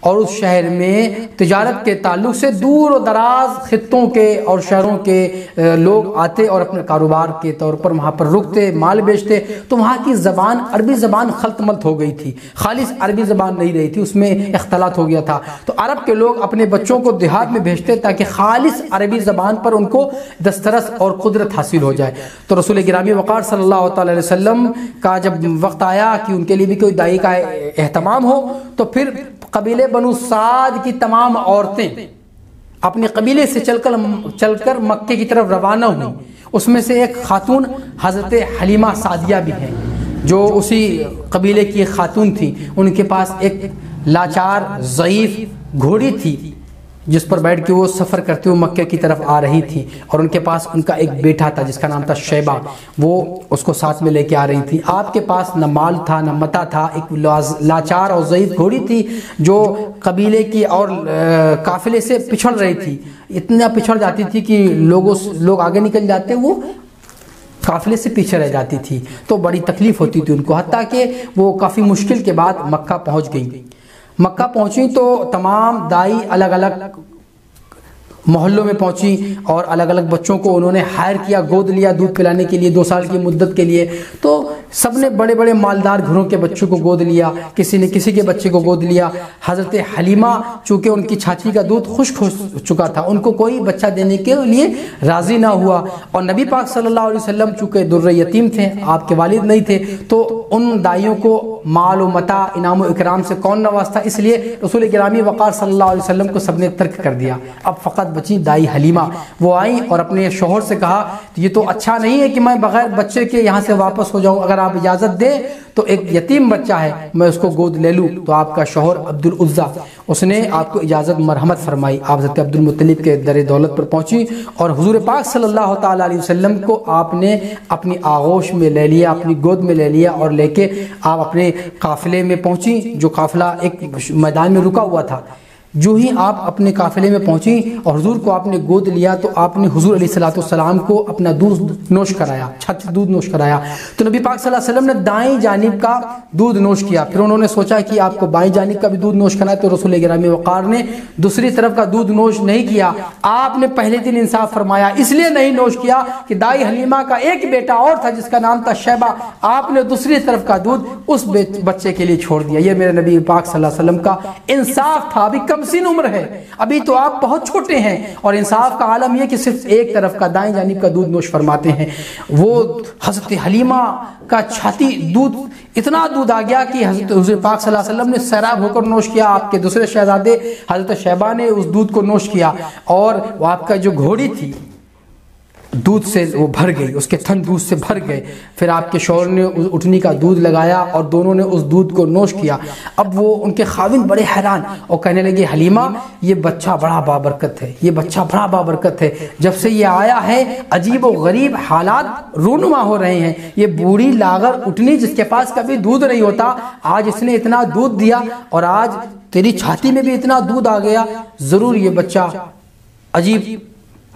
اور اس شہر میں تجارت کے تعلق سے دور و دراز خطوں کے اور شہروں کے لوگ آتے اور اپنے کاروبار کے طور پر وہاں پر رکتے، مال بیچتے. تو وہاں کی زبان عربی زبان خلط ملط ہو گئی تھی، خالص عربی زبان نہیں رہی تھی، اس میں اختلاط ہو گیا تھا. تو عرب کے لوگ اپنے بچوں کو دیہات میں بھیجتے تاکہ خالص عربی زبان پر ان کو دسترس اور قدرت حاصل ہو جائے. تو رسول گرامی وقار صلی اللہ تعالی علیہ وسلم کا جب وقت آیا کہ ان کے لیے بھی کوئی داعی کا اہتمام ہو، تو پھر قبیلے بنو سعد کی تمام عورتیں اپنے قبیلے سے چل کر مکے کی طرف روانہ ہوئی. اس میں سے ایک خاتون حضرت حلیمہ سعدیہ بھی ہیں، جو اسی قبیلے کی ایک خاتون تھی. ان کے پاس ایک لاچار ضعیف گھوڑی تھی جس پر بیٹھ کے وہ سفر کرتے ہوئے مکے کی طرف آ رہی تھی، اور ان کے پاس ان کا ایک بیٹا تھا جس کا نام تھا شیبہ، وہ اس کو ساتھ میں لے کے آ رہی تھی. آپ کے پاس نہ مال تھا نہ متا تھا، ایک لاچار اور ضعیف گھوڑی تھی جو قبیلے کی اور قافلے سے پچھڑ رہی تھی. اتنا پچھڑ جاتی تھی کہ لوگ آگے نکل جاتے، وہ قافلے سے پیچھے رہ جاتی تھی. تو بڑی تکلیف ہوتی تھی ان کو، حتیٰ کہ وہ کافی مشکل کے بعد مکہ پہنچ گئیں. مکہ پہنچی تو تمام دائی الگ الگ محلوں میں پہنچی اور الگ الگ بچوں کو انہوں نے ہائر کیا، گود لیا دودھ پلانے کے لیے 2 سال کی مدت کے لیے. تو سب نے بڑے بڑے مالدار گھروں کے بچوں کو گود لیا، کسی نے کسی کے بچے کو گود لیا. حضرت حلیمہ چونکہ ان کی چھاتی کا دودھ خشک ہو چکا تھا، ان کو کوئی بچہ دینے کے لیے راضی نہ ہوا. اور نبی پاک صلی اللہ علیہ وسلم چونکہ در یتیم تھے، آپ کے والد نہیں تھے، تو ان دائیوں کو مال و متاع انعام و اکرام سے کون نوازتا، اس لیے رسول گرامی وقار صلی اللہ علیہ وسلم کو سب نے ترک کر دیا. اب فقط بچی دائی حلیمہ. وہ آئیں اور اپنے شوہر سے کہا یہ تو اچھا نہیں ہے کہ میں بغیر بچے کے یہاں سے واپس ہو جاؤں، اگر آپ اجازت دیں تو ایک یتیم بچہ ہے میں اس کو گود لے لوں. تو آپ کا شوہر عبد العزیٰ اس نے آپ کو اجازت مرحمت فرمائی. آپ حضرت عبد المطلب کے در دولت پر پہنچی اور حضور پاک صلی اللہ تعالی علیہ وسلم کو آپ نے اپنی آغوش میں لے لیا، اپنی گود میں لے لیا اور لے کے آپ اپنے قافلے میں پہنچی، جو قافلہ ایک میدان میں رکا ہوا تھا. جو ہی آپ اپنے قافلے میں پہنچی اور حضور کو آپ نے گود لیا تو آپ نے حضور علیہ السلام کو اپنا دودھ نوش کرایا، چھت دودھ نوش کرایا. تو نبی پاک صلی اللہ علیہ وسلم نے دائیں جانب کا دودھ نوش کیا. پھر انہوں نے سوچا کہ آپ کو بائیں جانب کا بھی دودھ نوش کرنا ہے، تو رسول گرامی وقار نے دوسری طرف کا دودھ نوش نہیں کیا. آپ نے پہلے دن انصاف فرمایا، اس لیے نہیں نوش کیا کہ دائی حلیمہ کا ایک بیٹا اور تھا جس کا نام تھا شیبہ، آپ نے دوسری طرف کا دودھ اس بچے کے لیے چھوڑ دیا. یہ میرے نبی پاک صلی اللہ علیہ وسلم کا انصاف تھا. ابھی کم سن عمر ہے، ابھی تو آپ بہت چھوٹے ہیں، اور انصاف کا عالم یہ کہ صرف ایک طرف کا دائیں جانب کا دودھ نوش فرماتے ہیں. وہ حضرت حلیمہ کا چھاتی دودھ اتنا دودھ آ گیا کہ حضرت پاک صلی اللہ علیہ وسلم نے سیراب ہو کر نوش کیا. آپ کے دوسرے شہزادے حضرت شیبہ نے اس دودھ کو نوش کیا، اور وہ آپ کا جو گھوڑی تھی دودھ سے وہ بھر گئی، اس کے تھن دودھ سے بھر گئے. پھر آپ کے شوہر نے اٹھنی کا دودھ لگایا اور دونوں نے اس دودھ کو نوش کیا. اب وہ ان کے خاوند بڑے حیران اور کہنے لگے حلیمہ یہ بچہ بڑا بابرکت ہے، یہ بچہ بڑا بابرکت ہے، جب سے یہ آیا ہے عجیب و غریب حالات رونما ہو رہے ہیں. یہ بوڑھی لاغر اٹھنی جس کے پاس کبھی دودھ نہیں ہوتا، آج اس نے اتنا دودھ دیا، اور آج تیری چھاتی میں بھی اتنا دودھ آ گیا. ضرور یہ بچہ عجیب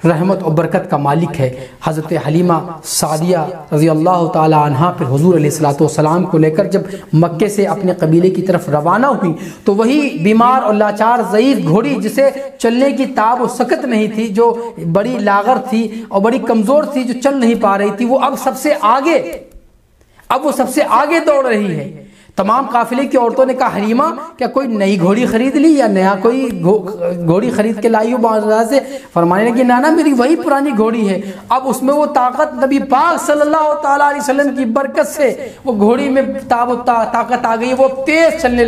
رحمت و برکت کا مالک ہے. حضرت حلیمہ سعدیہ رضی اللہ تعالی عنہا پھر حضور علیہ السلام کو لے کر جب مکے سے اپنے قبیلے کی طرف روانہ ہوئی تو وہی بیمار اور لاچار ضعیف گھوڑی جسے چلنے کی تاب و سکت نہیں تھی، جو بڑی لاغر تھی اور بڑی کمزور تھی، جو چل نہیں پا رہی تھی، وہ اب سب سے آگے دوڑ رہی ہے. تمام قافلے کی عورتوں نے کہا حلیمہ کیا کوئی نئی گھوڑی خرید لی یا نیا کوئی گھوڑی خرید کے لائی ہو بازار سے؟ فرمانے لگی نانا میری وہی پرانی گھوڑی ہے. اب اس میں وہ طاقت نبی پاک صلی اللہ تعالیٰ علیہ وسلم کی برکت سے وہ گھوڑی میں طاقت آ گئی، وہ تیز چلنے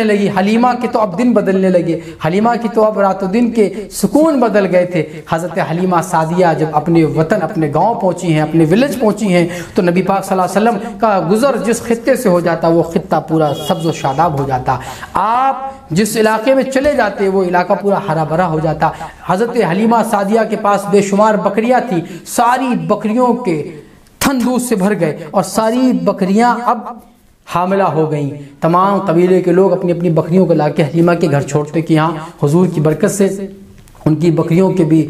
لگی. حلیمہ کے تو اب دن بدلنے لگے، حلیمہ کی تو اب رات و دن کے سکون بدل گئے تھے. حضرت حلیمہ سعدیہ جب اپنے وطن اپنے گاؤں پہنچی ہیں، اپنے ولیج پہنچی ہیں، تو نبی پاک صلی اللہ علیہ وسلم کا گزر جس خطے سے ہو جاتا وہ خطہ پورا سبز و شاداب ہو جاتا. آپ جس علاقے میں چلے جاتے وہ علاقہ پورا ہرا بھرا ہو جاتا. حضرت حلیمہ سعدیہ کے پاس بے شمار بکریاں تھیں، ساری بکریوں کے تھن دودھ سے بھر گئے اور ساری بکریاں اب حاملہ ہو گئیں. تمام قبیلے کے لوگ اپنی اپنی بکریوں کو لا کے حلیمہ کے گھر چھوڑتے کہ یہاں حضور کی برکت سے ان کی بکریوں کے بھی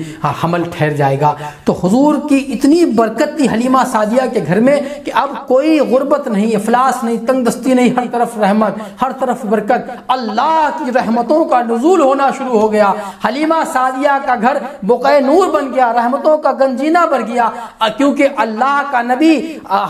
حمل ٹھہر جائے گا۔ تو حضور کی اتنی برکت تھی حلیمہ سعدیہ کے گھر میں کہ اب کوئی غربت نہیں، افلاس نہیں، تنگ دستی نہیں، ہر طرف رحمت، ہر طرف برکت، اللہ کی رحمتوں کا نزول ہونا شروع ہو گیا۔ حلیمہ سعدیہ کا گھر بقعہ نور بن گیا، رحمتوں کا گنجینہ بن گیا، کیونکہ اللہ کا نبی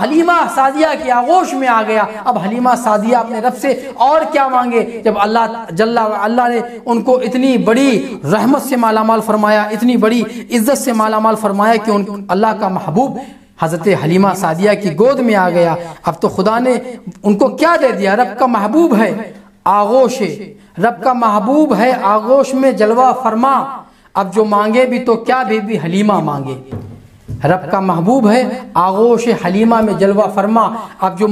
حلیمہ سعدیہ کی آغوش میں آ گیا۔ اب حلیمہ سعدیہ اپنے رب سے اور کیا مانگے جب اللہ نے ان کو اتنی بڑی رحمت سے مالا مال فرمایا، اتنی بڑی عزت سے مالا مال فرمایا کہ اللہ کا محبوب حضرت حلیمہ سعدیہ کی گود میں آ گیا۔ اب تو خدا نے ان کو کیا دے دیا؟ رب کا محبوب ہے، آغوش ہے، رب کا محبوب ہے، آغوش میں جلوہ فرما۔ اب جو مانگے بھی تو کیا بی بی حلیمہ مانگے، رب کا محبوب ہے، آغوش حلیمہ میں جلوہ فرما۔ اب جو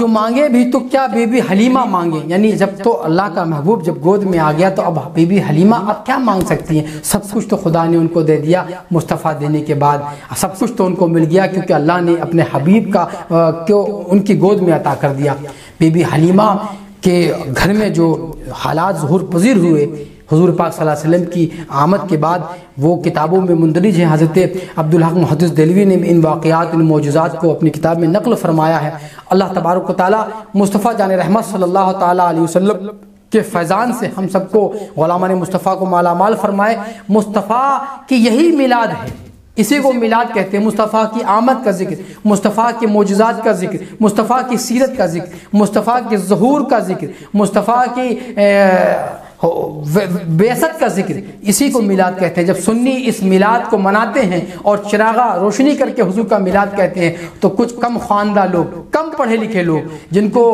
مانگے بھی تو کیا بی بی حلیمہ مانگے، یعنی جب تو اللہ کا محبوب جب گود میں آ گیا تو اب بی بی حلیمہ اب کیا مانگ سکتی ہیں؟ سب کچھ تو خدا نے ان کو دے دیا۔ مصطفیٰ دینے کے بعد سب کچھ تو ان کو مل گیا، کیونکہ اللہ نے اپنے حبیب کا ان کی گود میں عطا کر دیا۔ بی بی حلیمہ کے گھر میں جو حالات ظہور پذیر ہوئے حضور پاک صلی اللہ علیہ وسلم کی آمد کے بعد، وہ کتابوں میں مندرج ہیں۔ حضرت عبدالحق محدث دہلوی نے ان واقعات، ان معجزات کو اپنی کتاب میں نقل فرمایا ہے۔ اللہ تبارک و تعالیٰ مصطفیٰ جان رحمت صلی اللہ تعالیٰ علیہ وسلم کے فیضان سے ہم سب کو، غلامان مصطفیٰ کو مالا مال فرمائے۔ مصطفیٰ کی یہی میلاد ہے، اسی کو میلاد کہتے ہیں۔ مصطفیٰ کی آمد کا ذکر، مصطفیٰ کے معجزات کا ذکر، مصطفیٰ کی سیرت کا ذکر، مصطفیٰ کے ظہور کا ذکر، مصطفیٰ کی بعثت کا ذکر، اسی کو میلاد کہتے ہیں۔ جب سنی اس میلاد کو مناتے ہیں اور چراغا روشنی کر کے حضور کا میلاد کہتے ہیں، تو کچھ کم خواندہ لوگ، کم پڑھے لکھے لوگ، جن کو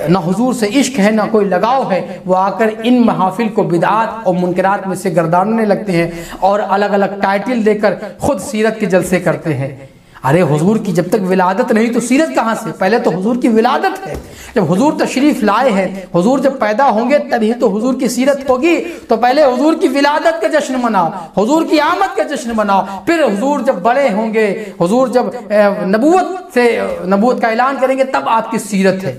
نہ حضور سے عشق ہے نہ کوئی لگاؤ ہے، وہ آ کر ان محافل کو بدعات اور منکرات میں سے گرداننے لگتے ہیں اور الگ الگ ٹائٹل دے کر خود سیرت کے جلسے کرتے ہیں۔ ارے حضور کی جب تک ولادت نہیں تو سیرت کہاں سے؟ پہلے تو حضور کی ولادت ہے۔ جب حضور تشریف لائے ہیں، حضور جب پیدا ہوں گے تبھی تو حضور کی سیرت ہوگی۔ تو پہلے حضور کی ولادت کا جشن مناؤ، حضور کی آمد کا جشن مناؤ، پھر حضور جب بڑے ہوں گے، حضور جب نبوت کا اعلان کریں گے، تب آپ کی سیرت ہے۔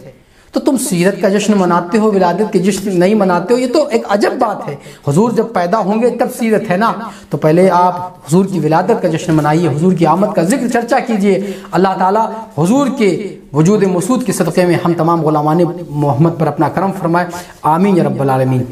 تو تم سیرت کا جشن مناتے ہو، ولادت کے جشن نہیں مناتے ہو، یہ تو ایک عجب بات ہے۔ حضور جب پیدا ہوں گے تب سیرت ہے نا، تو پہلے آپ حضور کی ولادت کا جشن منائیے، حضور کی آمد کا ذکر چرچا کیجئے۔ اللہ تعالیٰ حضور کے وجود مسعود کے صدقے میں ہم تمام غلامان محمد پر اپنا کرم فرمائے، آمین یا رب العالمین۔